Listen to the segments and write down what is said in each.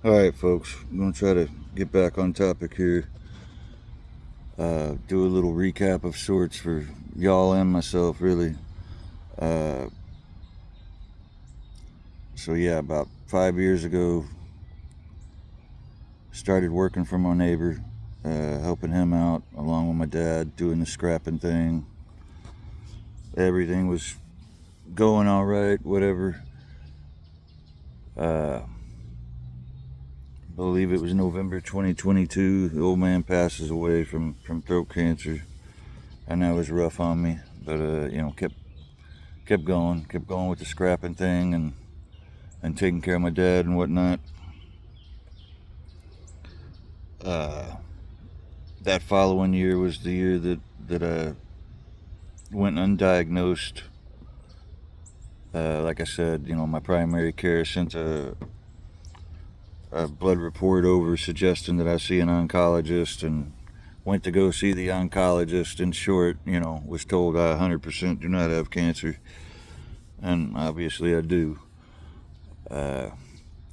Alright, folks, I'm going to try to get back on topic here. Do a little recap of sorts for y'all and myself, really. So, yeah, about 5 years ago, started working for my neighbor, helping him out along with my dad, doing the scrapping thing. Everything was going all right, whatever. I believe it was November 2022. The old man passes away from throat cancer, and that was rough on me. But kept going with the scrapping thing and taking care of my dad and whatnot. That following year was the year that I went undiagnosed. Like I said, my primary care sent a blood report over suggesting that I see an oncologist, and went to go see the oncologist. In short, was told I 100% do not have cancer, and obviously I do.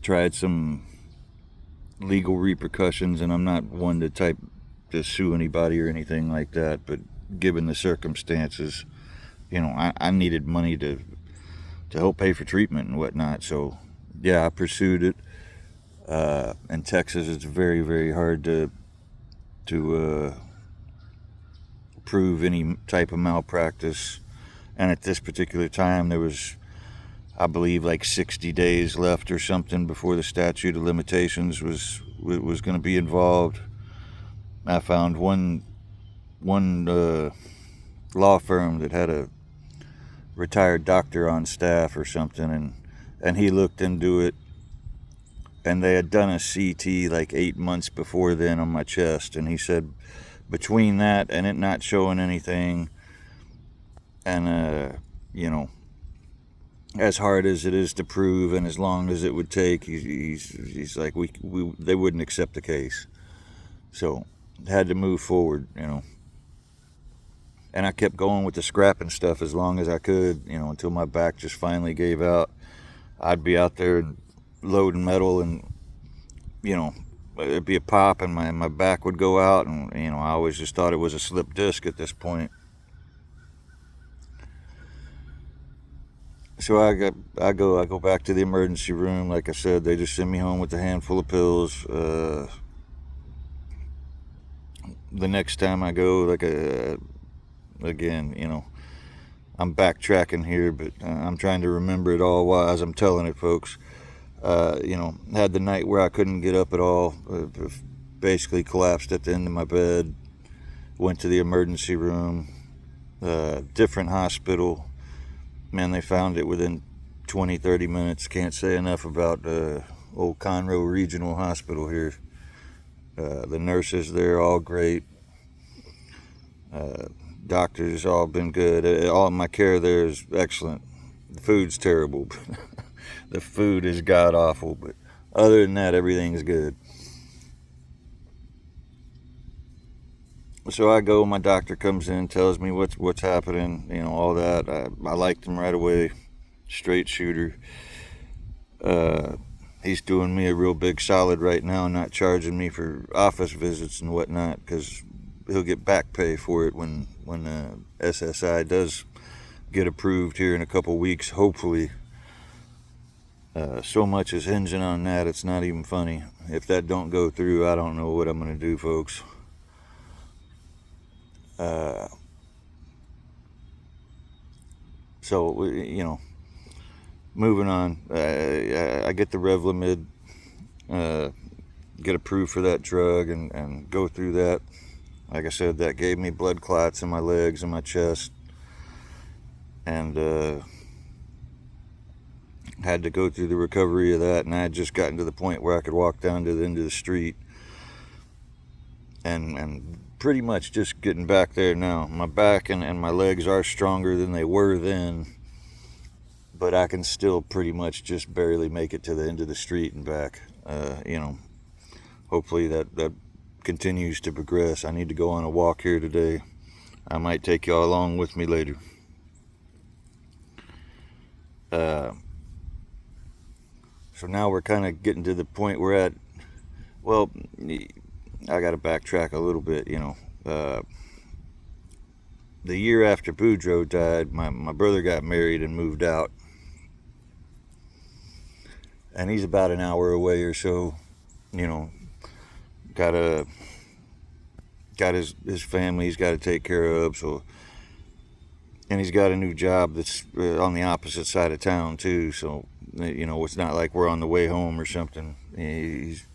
Tried some legal repercussions, and I'm not one to sue anybody or anything like that, but given the circumstances, I needed money to help pay for treatment and whatnot. So yeah, I pursued it. In Texas, it's very, very hard to prove any type of malpractice, and at this particular time there was, I believe, like 60 days left or something before the statute of limitations was going to be involved. I found one law firm that had a retired doctor on staff or something, and he looked into it, and they had done a CT like 8 months before then on my chest, and he said between that and it not showing anything, and as hard as it is to prove and as long as it would take, he's like, they wouldn't accept the case. So had to move forward, and I kept going with the scrapping stuff as long as I could, until my back just finally gave out. I'd be out there loading metal, and it'd be a pop, and my back would go out, and I always just thought it was a slip disc at this point. So I go back to the emergency room. Like I said, they just send me home with a handful of pills. The next time I go, again, I'm backtracking here, but I'm trying to remember it all as I'm telling it, folks. Had the night where I couldn't get up at all. Basically collapsed at the end of my bed. Went to the emergency room. Different hospital. Man, they found it within 20-30 minutes. Can't say enough about old Conroe Regional Hospital here. The nurses there, all great. Doctors, all been good. All my care there is excellent. The food's terrible. The food is god awful, but other than that, everything's good. So I go, my doctor comes in, tells me what's happening, all that. I liked him right away, straight shooter. He's doing me a real big solid right now, not charging me for office visits and whatnot, because he'll get back pay for it when SSI does get approved here in a couple weeks, hopefully. So much is hinging on that, it's not even funny. If that don't go through, I don't know what I'm going to do, folks. So, moving on. I get the Revlimid, get approved for that drug, and go through that. Like I said, that gave me blood clots in my legs and my chest, and had to go through the recovery of that. And I had just gotten to the point where I could walk down to the end of the street, and pretty much just getting back there now. My back and my legs are stronger than they were then, but I can still pretty much just barely make it to the end of the street and back. Hopefully that continues to progress. I need to go on a walk here today. I might take y'all along with me later. So now we're kind of getting to the point we're at Well, I got to backtrack a little bit. The year after Boudreaux died, my brother got married and moved out, and he's about an hour away or so. You know, got a got his family he's got to take care of. So, and he's got a new job that's on the opposite side of town too. So, it's not like we're on the way home or something. He's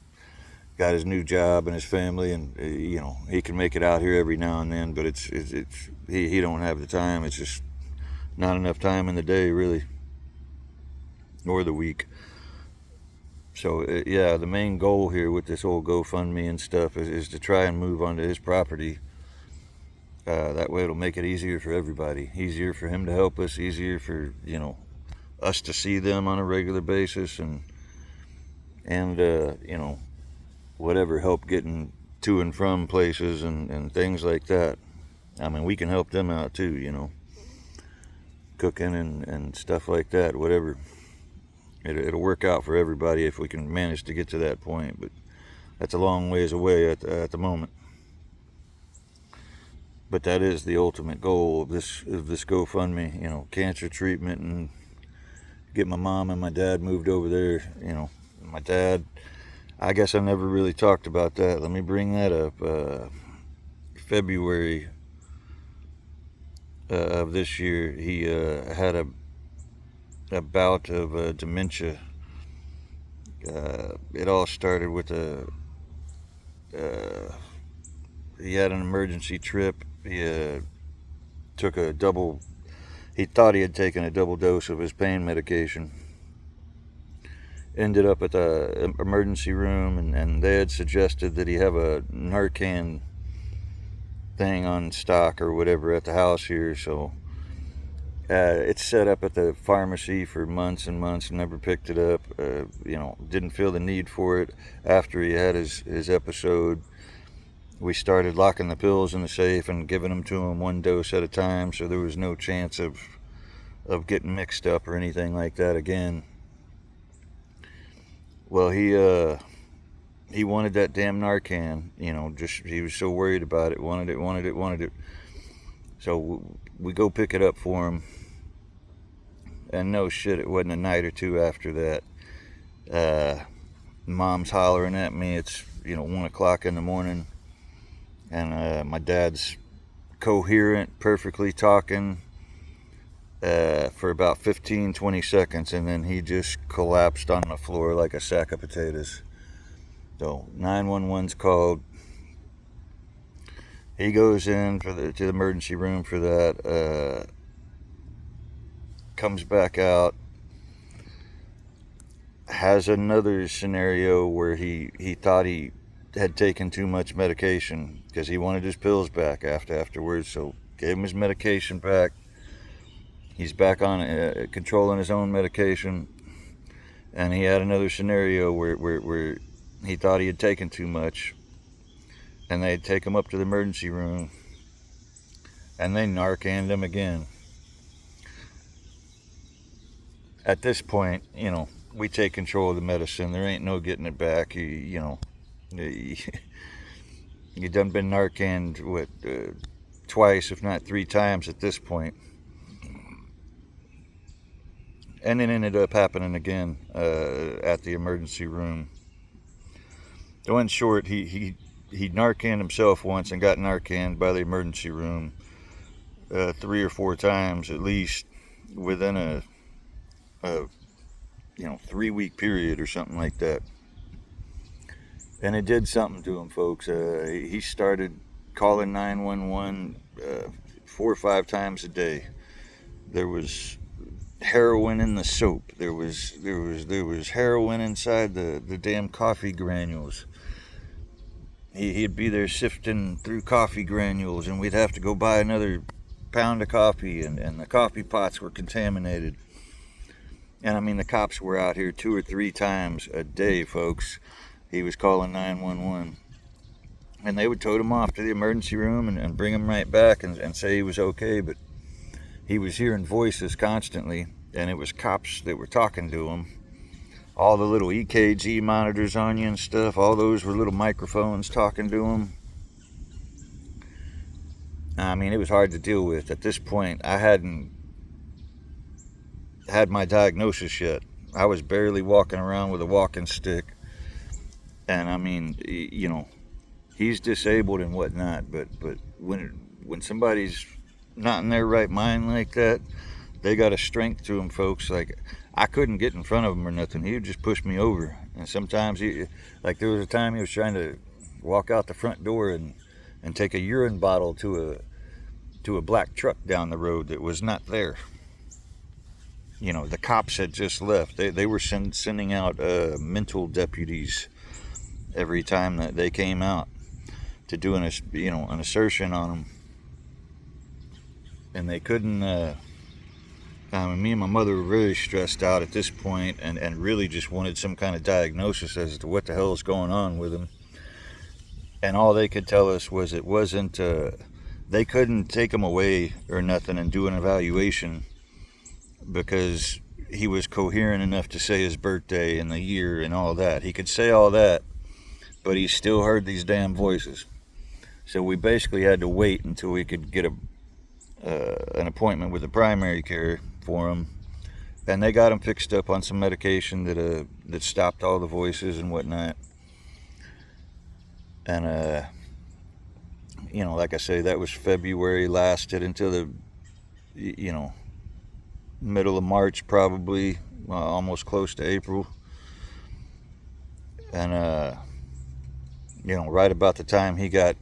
got his new job and his family, and he can make it out here every now and then. But he don't have the time. It's just not enough time in the day, really, or the week. So yeah, the main goal here with this whole GoFundMe and stuff is to try and move onto his property. That way it'll make it easier for everybody. Easier for him to help us. Easier for us to see them on a regular basis, and whatever help getting to and from places and things like that. I mean, we can help them out too. Cooking and stuff like that. Whatever. It'll work out for everybody if we can manage to get to that point, but that's a long ways away at the moment. But that is the ultimate goal of this GoFundMe, cancer treatment, and get my mom and my dad moved over there. My dad, I guess I never really talked about that. Let me bring that up. February of this year, he had a bout of dementia. It all started with he had an emergency trip. He took he thought he had taken a double dose of his pain medication. Ended up at the emergency room, and they had suggested that he have a Narcan thing on stock or whatever at the house here. So it's set up at the pharmacy for months and months, never picked it up. Didn't feel the need for it. After he had his episode, we started locking the pills in the safe and giving them to him one dose at a time, so there was no chance of getting mixed up or anything like that again. Well, he wanted that damn Narcan. He was so worried about it, wanted it. So we go pick it up for him, and no shit, it wasn't a night or two after that. Mom's hollering at me. It's 1 o'clock in the morning, and my dad's coherent, perfectly talking for about 15-20 seconds, and then he just collapsed on the floor like a sack of potatoes. So 911's called. He goes in to the emergency room for that. Comes back out. Has another scenario where he thought he had taken too much medication because he wanted his pills back afterwards. So gave him his medication back. He's back on controlling his own medication, and he had another scenario where he thought he had taken too much, and they'd take him up to the emergency room, and they Narcaned him again. At this point, we take control of the medicine. There ain't no getting it back. You done been Narcaned twice, if not 3 times at this point. And it ended up happening again at the emergency room. So in short, he Narcaned himself once and got Narcaned by the emergency room 3 or 4 times at least within a 3-week period or something like that. And it did something to him, folks. He started calling 911 4 or 5 times a day. There was heroin in the soap. There was heroin inside the damn coffee granules. He'd be there sifting through coffee granules, and we'd have to go buy another pound of coffee, and the coffee pots were contaminated. And I mean, the cops were out here 2 or 3 times a day, folks. He was calling 911. And they would tote him off to the emergency room and bring him right back and say he was okay, but he was hearing voices constantly, and it was cops that were talking to him all the little EKG monitors on you and stuff, all those were little microphones talking to them. I mean, it was hard to deal with. At this point, I hadn't had my diagnosis yet. I was barely walking around with a walking stick. And I mean, you know, he's disabled and whatnot, but when somebody's not in their right mind like that, they got a strength to them, folks. Like, I couldn't get in front of him or nothing. He would just push me over. And sometimes like there was a time he was trying to walk out the front door and take a urine bottle to a black truck down the road that was not there. You know, the cops had just left. They were sending out mental deputies every time that they came out to do an assertion on him. And they couldn't, me and my mother were very stressed out at this point and really just wanted some kind of diagnosis as to what the hell is going on with him. And all they could tell us was it wasn't, they couldn't take him away or nothing and do an evaluation because he was coherent enough to say his birthday and the year and all that. He could say all that, but he still heard these damn voices. So we basically had to wait until we could get an appointment with the primary care for him, and they got him fixed up on some medication that stopped all the voices and whatnot. And you know, like I say, that was February, lasted until the middle of March, probably, almost close to April. And right about the time he got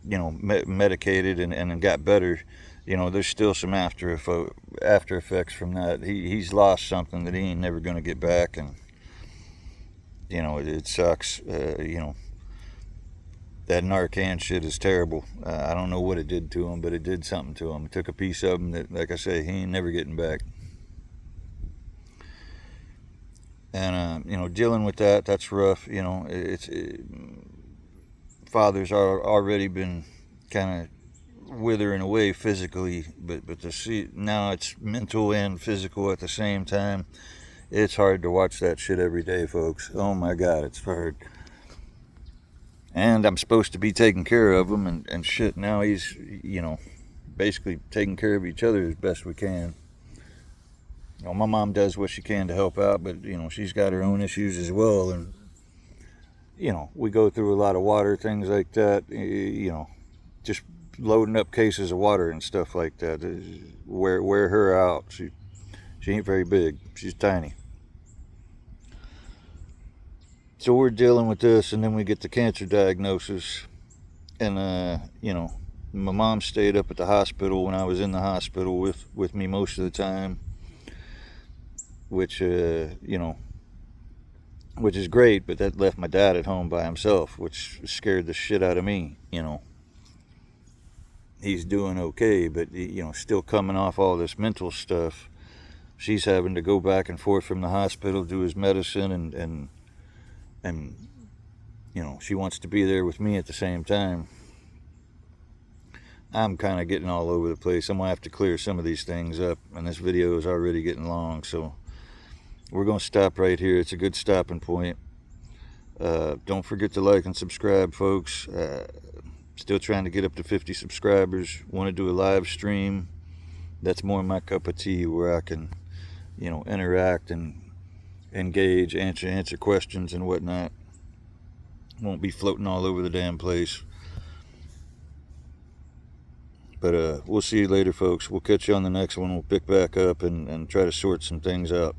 medicated and got better, there's still some after effects from that. He's lost something that he ain't never gonna get back, and it sucks. That Narcan shit is terrible. I don't know what it did to him, but it did something to him. It took a piece of him that, like I say, he ain't never getting back. And dealing with that's rough. Father's already been kind of withering away physically, but to see now it's mental and physical at the same time. It's hard to watch that shit every day, folks. Oh my God, it's hard. And I'm supposed to be taking care of him and shit. Now he's, basically taking care of each other as best we can. My mom does what she can to help out, but, she's got her own issues as well. And, we go through a lot of water, things like that, just loading up cases of water and stuff like that. Wear her out. She ain't very big. She's tiny. So we're dealing with this, and then we get the cancer diagnosis. And, my mom stayed up at the hospital when I was in the hospital with me most of the time, which is great, but that left my dad at home by himself, which scared the shit out of me. He's doing okay, but, still coming off all this mental stuff. She's having to go back and forth from the hospital, do his medicine, and she wants to be there with me at the same time. I'm kind of getting all over the place. I'm going to have to clear some of these things up, and this video is already getting long, so we're going to stop right here. It's a good stopping point. Don't forget to like and subscribe, folks. Still trying to get up to 50 subscribers. Want to do a live stream. That's more my cup of tea, where I can, interact and engage, answer questions and whatnot. Won't be floating all over the damn place. But we'll see you later, folks. We'll catch you on the next one. We'll pick back up and try to sort some things out.